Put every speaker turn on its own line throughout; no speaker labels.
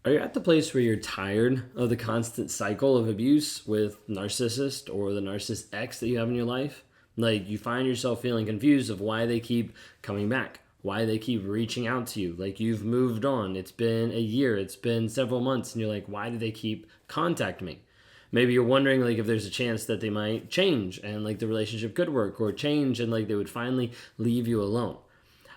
Are you at the place where you're tired of the constant cycle of abuse with narcissist or the narcissist X that you have in your life? Like you find yourself feeling confused of why they keep coming back, why they keep reaching out to you. Like you've moved on. It's been a year, it's been several months, and you're like, why do they keep contacting me? Maybe you're wondering like if there's a chance that they might change and like the relationship could work or change and like they would finally leave you alone.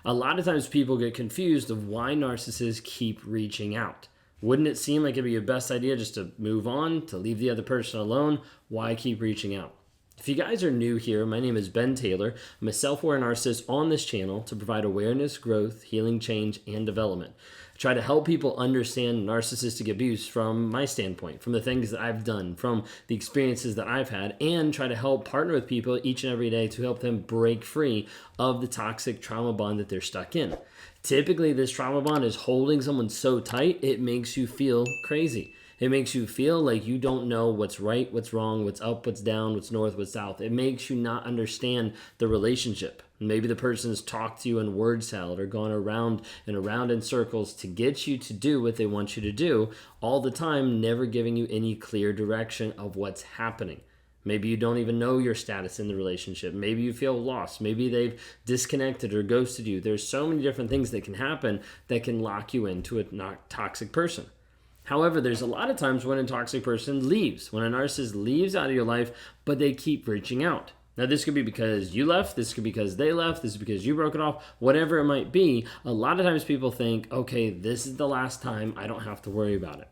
A lot of times people get confused of why narcissists keep reaching out. Wouldn't it seem like it'd be your best idea just to move on, to leave the other person alone? Why keep reaching out? If you guys are new here, my name is Ben Taylor. I'm a self-aware narcissist on this channel to provide awareness, growth, healing, change, and development. I try to help people understand narcissistic abuse from my standpoint, from the things that I've done, from the experiences that I've had, and try to help partner with people each and every day to help them break free of the toxic trauma bond that they're stuck in. Typically, this trauma bond is holding someone so tight, it makes you feel crazy. It makes you feel like you don't know what's right, what's wrong, what's up, what's down, what's north, what's south. It makes you not understand the relationship. Maybe the person's talked to you in word salad or gone around and around in circles to get you to do what they want you to do all the time, never giving you any clear direction of what's happening. Maybe you don't even know your status in the relationship. Maybe you feel lost. Maybe they've disconnected or ghosted you. There's so many different things that can happen that can lock you into a toxic person. However, there's a lot of times when a toxic person leaves, when a narcissist leaves out of your life, but they keep reaching out. Now, this could be because you left, this could be because they left, this is because you broke it off, whatever it might be. A lot of times people think, okay, this is the last time, I don't have to worry about it.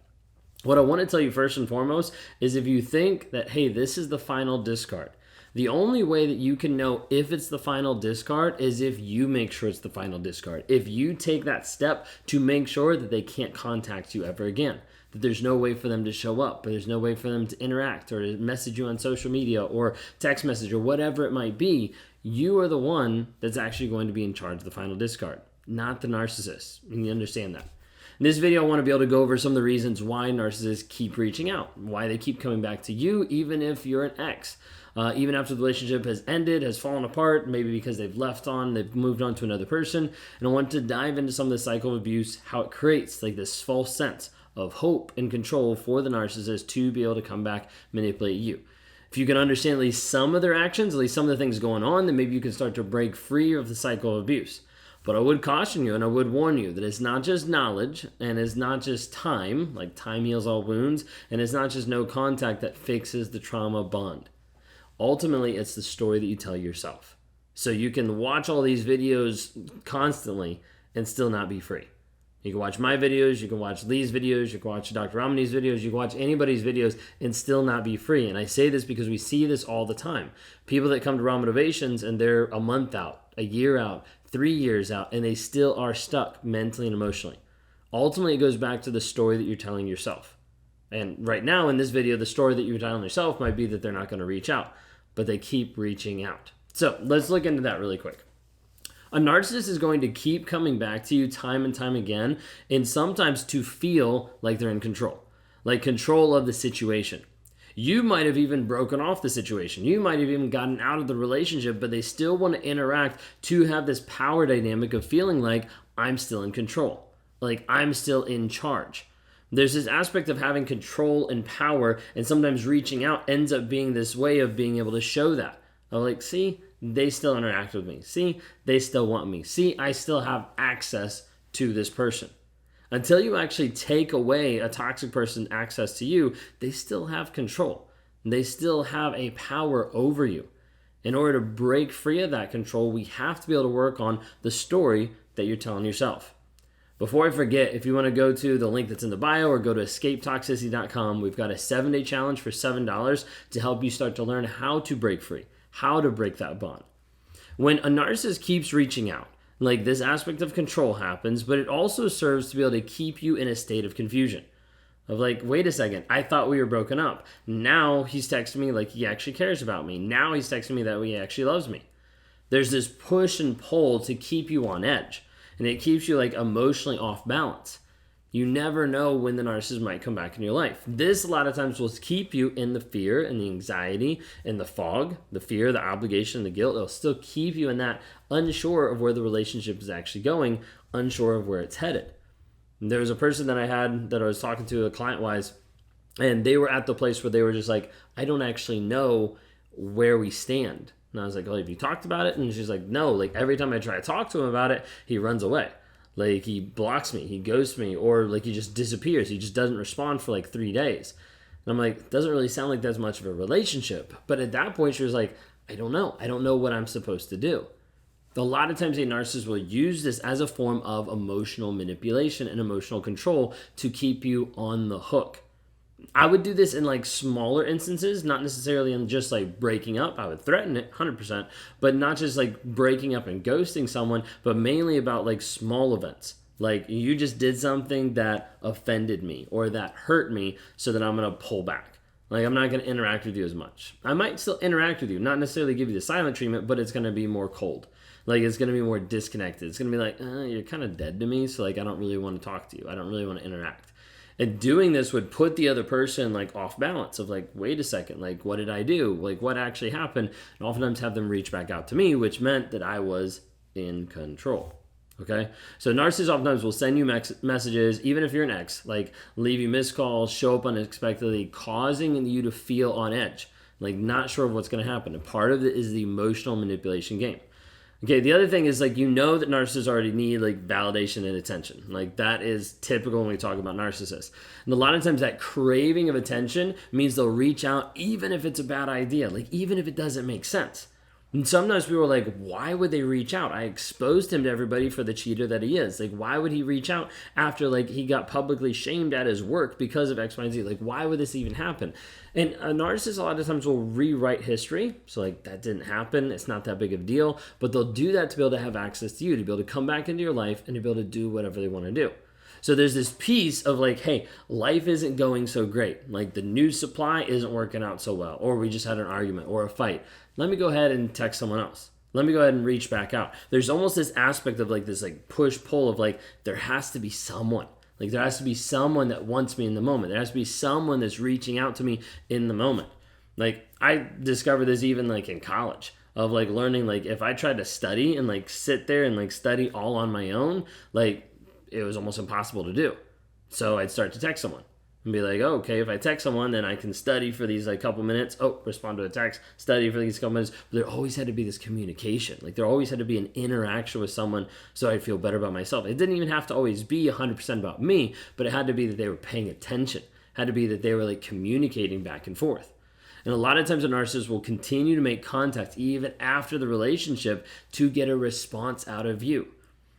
What I want to tell you first and foremost is if you think that, hey, this is the final discard, the only way that you can know if it's the final discard is if you make sure it's the final discard. If you take that step to make sure that they can't contact you ever again, that there's no way for them to show up, or there's no way for them to interact or to message you on social media or text message or whatever it might be, you are the one that's actually going to be in charge of the final discard, not the narcissist. And you understand that. In this video, I want to be able to go over some of the reasons why narcissists keep reaching out, why they keep coming back to you, even if you're an ex. Even after the relationship has ended, has fallen apart, maybe because they've they've moved on to another person. And I want to dive into some of the cycle of abuse, how it creates like this false sense of hope and control for the narcissist to be able to come back, manipulate you. If you can understand at least some of their actions, at least some of the things going on, then maybe you can start to break free of the cycle of abuse. But I would caution you and I would warn you that it's not just knowledge and it's not just time, like time heals all wounds, and it's not just no contact that fixes the trauma bond. Ultimately, it's the story that you tell yourself. So you can watch all these videos constantly and still not be free. You can watch my videos, you can watch Lee's videos, you can watch Dr. Ramani's videos, you can watch anybody's videos and still not be free. And I say this because we see this all the time. People that come to Raw Motivations and they're a month out, a year out, 3 years out, and they still are stuck mentally and emotionally. Ultimately, it goes back to the story that you're telling yourself. And right now in this video, the story that you're telling yourself might be that they're not going to reach out, but they keep reaching out. So let's look into that really quick. A narcissist is going to keep coming back to you time and time again, and sometimes to feel like they're in control, like control of the situation. You might have even broken off the situation. You might have even gotten out of the relationship, but they still want to interact to have this power dynamic of feeling like I'm still in control, like I'm still in charge. There's this aspect of having control and power, and sometimes reaching out ends up being this way of being able to show that. I'm like, see, they still interact with me. See, they still want me. See, I still have access to this person. Until you actually take away a toxic person's access to you, they still have control. They still have a power over you. In order to break free of that control, we have to be able to work on the story that you're telling yourself. Before I forget, if you want to go to the link that's in the bio or go to escapetoxicity.com, we've got a 7-day challenge for $7 to help you start to learn how to break free, how to break that bond. When a narcissist keeps reaching out, like this aspect of control happens, but it also serves to be able to keep you in a state of confusion. Of like, wait a second, I thought we were broken up. Now he's texting me like he actually cares about me. Now he's texting me that he actually loves me. There's this push and pull to keep you on edge. And it keeps you like emotionally off balance. You never know when the narcissist might come back in your life. This a lot of times will keep you in the fear and the anxiety and the fog, the fear, the obligation, the guilt. It'll still keep you in that unsure of where the relationship is actually going, unsure of where it's headed. There was a person that I had that I was talking to, a client-wise, and they were at the place where they were just like, I don't actually know where we stand. And I was like, well, have you talked about it? And she's like, no, like every time I try to talk to him about it, he runs away. Like he blocks me, he ghosts me, or like he just disappears. He just doesn't respond for like 3 days. And I'm like, it doesn't really sound like that's much of a relationship. But at that point, she was like, I don't know. I don't know what I'm supposed to do. A lot of times a narcissist will use this as a form of emotional manipulation and emotional control to keep you on the hook. I would do this in like smaller instances, not necessarily in just like breaking up. I would threaten it 100%, but not just like breaking up and ghosting someone, but mainly about like small events. Like you just did something that offended me or that hurt me, so that I'm going to pull back. Like I'm not going to interact with you as much. I might still interact with you, not necessarily give you the silent treatment, but it's going to be more cold. Like it's going to be more disconnected. It's going to be like, you're kind of dead to me, so like I don't really want to talk to you. I don't really want to interact. And doing this would put the other person like off balance of like, wait a second, like what did I do? Like what actually happened? And oftentimes have them reach back out to me, which meant that I was in control. Okay, so narcissists oftentimes will send you messages, even if you're an ex, like leave you missed calls, show up unexpectedly, causing you to feel on edge, like not sure of what's going to happen. And part of it is the emotional manipulation game. Okay, the other thing is like you know that narcissists already need like validation and attention. Like that is typical when we talk about narcissists. And a lot of times that craving of attention means they'll reach out even if it's a bad idea, like even if it doesn't make sense. And sometimes people are like, why would they reach out? I exposed him to everybody for the cheater that he is. Like, why would he reach out after like he got publicly shamed at his work because of X, Y, and Z? Like, why would this even happen? And a narcissist a lot of times will rewrite history. So like that didn't happen. It's not that big of a deal. But they'll do that to be able to have access to you, to be able to come back into your life and to be able to do whatever they want to do. So there's this piece of like, hey, life isn't going so great. Like the news supply isn't working out so well, or we just had an argument or a fight. Let me go ahead and text someone else. Let me go ahead and reach back out. There's almost this aspect of like this like push-pull of like there has to be someone. Like there has to be someone that wants me in the moment. There has to be someone that's reaching out to me in the moment. Like I discovered this even like in college of like learning like if I tried to study and like sit there and like study all on my own, like it was almost impossible to do. So I'd start to text someone and be like, oh, okay, if I text someone, then I can study for these like couple minutes. Oh, respond to a text, study for these couple minutes. But there always had to be this communication. Like there always had to be an interaction with someone so I'd feel better about myself. It didn't even have to always be 100% about me, but it had to be that they were paying attention. It had to be that they were like communicating back and forth. And a lot of times a narcissist will continue to make contact even after the relationship to get a response out of you.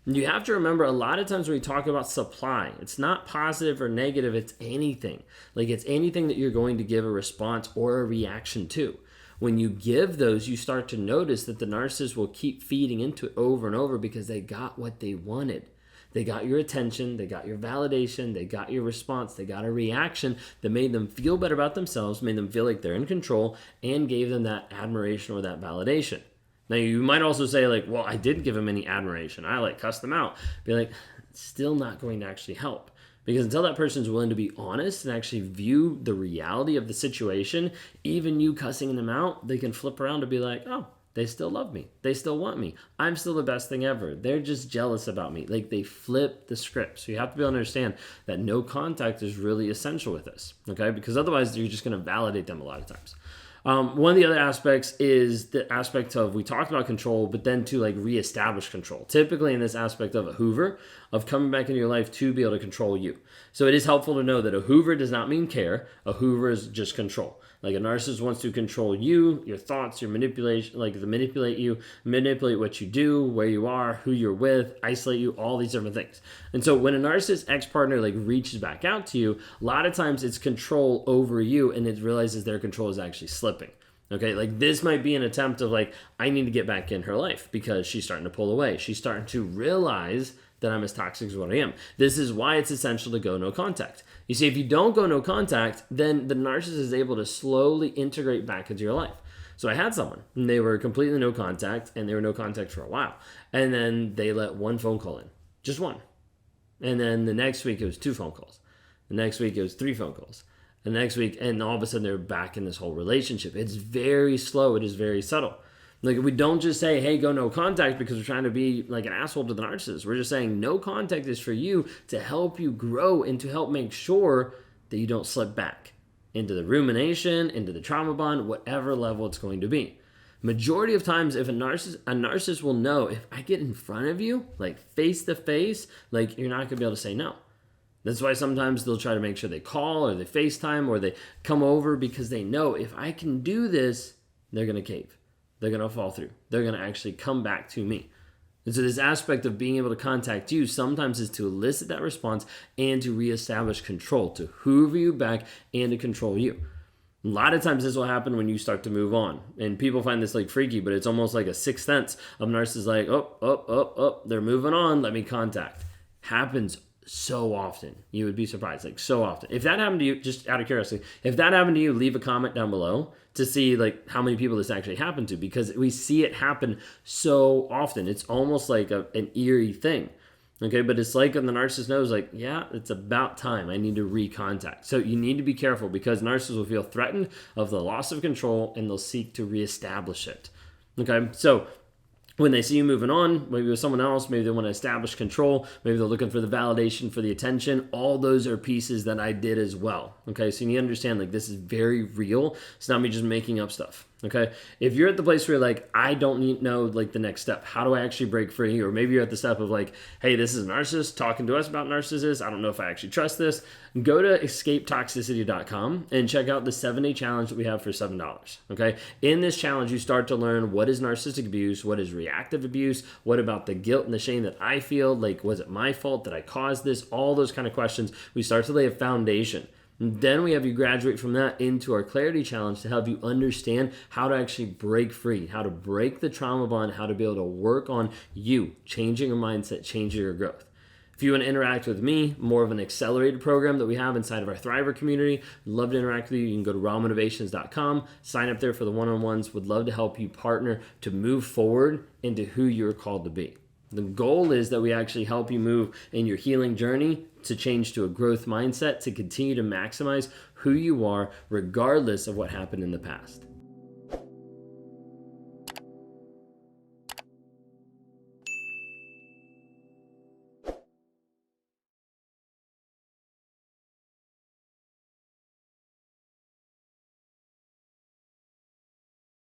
And you have to remember a lot of times when we talk about supply, it's not positive or negative, it's anything. Like it's anything that you're going to give a response or a reaction to. When you give those, you start to notice that the narcissist will keep feeding into it over and over because they got what they wanted. They got your attention, they got your validation, they got your response, they got a reaction that made them feel better about themselves, made them feel like they're in control, and gave them that admiration or that validation. Now, you might also say, like, well, I didn't give them any admiration. I, like, cussed them out. Be like, it's still not going to actually help. Because until that person's willing to be honest and actually view the reality of the situation, even you cussing them out, they can flip around to be like, oh, they still love me. They still want me. I'm still the best thing ever. They're just jealous about me. Like, they flip the script. So you have to be able to understand that no contact is really essential with this, okay? Because otherwise, you're just going to validate them a lot of times. One of the other aspects is the aspect of, we talked about control, but then to like reestablish control. Typically in this aspect of a hoover, of coming back into your life to be able to control you. So it is helpful to know that a hoover does not mean care. A hoover is just control. Like a narcissist wants to control you, your thoughts, your manipulation, like to manipulate you, manipulate what you do, where you are, who you're with, isolate you, all these different things. And so when a narcissist ex-partner like reaches back out to you, a lot of times it's control over you and it realizes their control is actually slipping. Okay, like this might be an attempt of like, I need to get back in her life because she's starting to pull away. She's starting to realize that I'm as toxic as what I am. This is why it's essential to go no contact. You see, if you don't go no contact, then the narcissist is able to slowly integrate back into your life. So I had someone, and they were completely no contact, and they were no contact for a while. And then they let one phone call in, just one. And then the next week it was 2 phone calls. The next week it was 3 phone calls. The next week, and all of a sudden they're back in this whole relationship. It's very slow. It is very subtle. Like, we don't just say, hey, go no contact because we're trying to be like an asshole to the narcissist. We're just saying no contact is for you to help you grow and to help make sure that you don't slip back into the rumination, into the trauma bond, whatever level it's going to be. Majority of times, if a narcissist will know, if I get in front of you, like face to face, like you're not going to be able to say no. That's why sometimes they'll try to make sure they call or they FaceTime or they come over, because they know if I can do this, they're going to cave. They're going to fall through. They're going to actually come back to me. And so this aspect of being able to contact you sometimes is to elicit that response and to reestablish control, to hoover you back and to control you. A lot of times this will happen when you start to move on. And people find this like freaky, but it's almost like a sixth sense of narcissists like, they're moving on, let me contact. Happens so often. You would be surprised, like so often. If that happened to you, just out of curiosity, if that happened to you, leave a comment down below to see like how many people this actually happened to, because we see it happen so often. It's almost like an eerie thing. Okay, but it's like when the narcissist knows, like, yeah, it's about time. I need to recontact. So you need to be careful, because narcissists will feel threatened of the loss of control and they'll seek to reestablish it. Okay, so when they see you moving on, maybe with someone else, maybe they want to establish control, maybe they're looking for the validation, for the attention. All those are pieces that I did as well. Okay, so you need to understand, like, this is very real. It's not me just making up stuff. Okay, if you're at the place where you're like, I don't know like the next step, how do I actually break free? Or maybe you're at the step of like, hey, this is a narcissist talking to us about narcissists. I don't know if I actually trust this. Go to escapetoxicity.com and check out the 7-day challenge that we have for $7. Okay, in this challenge, you start to learn what is narcissistic abuse, what is reactive abuse, what about the guilt and the shame that I feel, like, was it my fault? Did I cause this? All those kind of questions. We start to lay a foundation. Then we have you graduate from that into our clarity challenge to help you understand how to actually break free, how to break the trauma bond, how to be able to work on you, changing your mindset, changing your growth. If you want to interact with me, more of an accelerated program that we have inside of our Thriver community, I'd love to interact with you. You can go to rawmotivations.com, sign up there for the one-on-ones. Would love to help you partner to move forward into who you're called to be. The goal is that we actually help you move in your healing journey to change to a growth mindset, to continue to maximize who you are regardless of what happened in the past.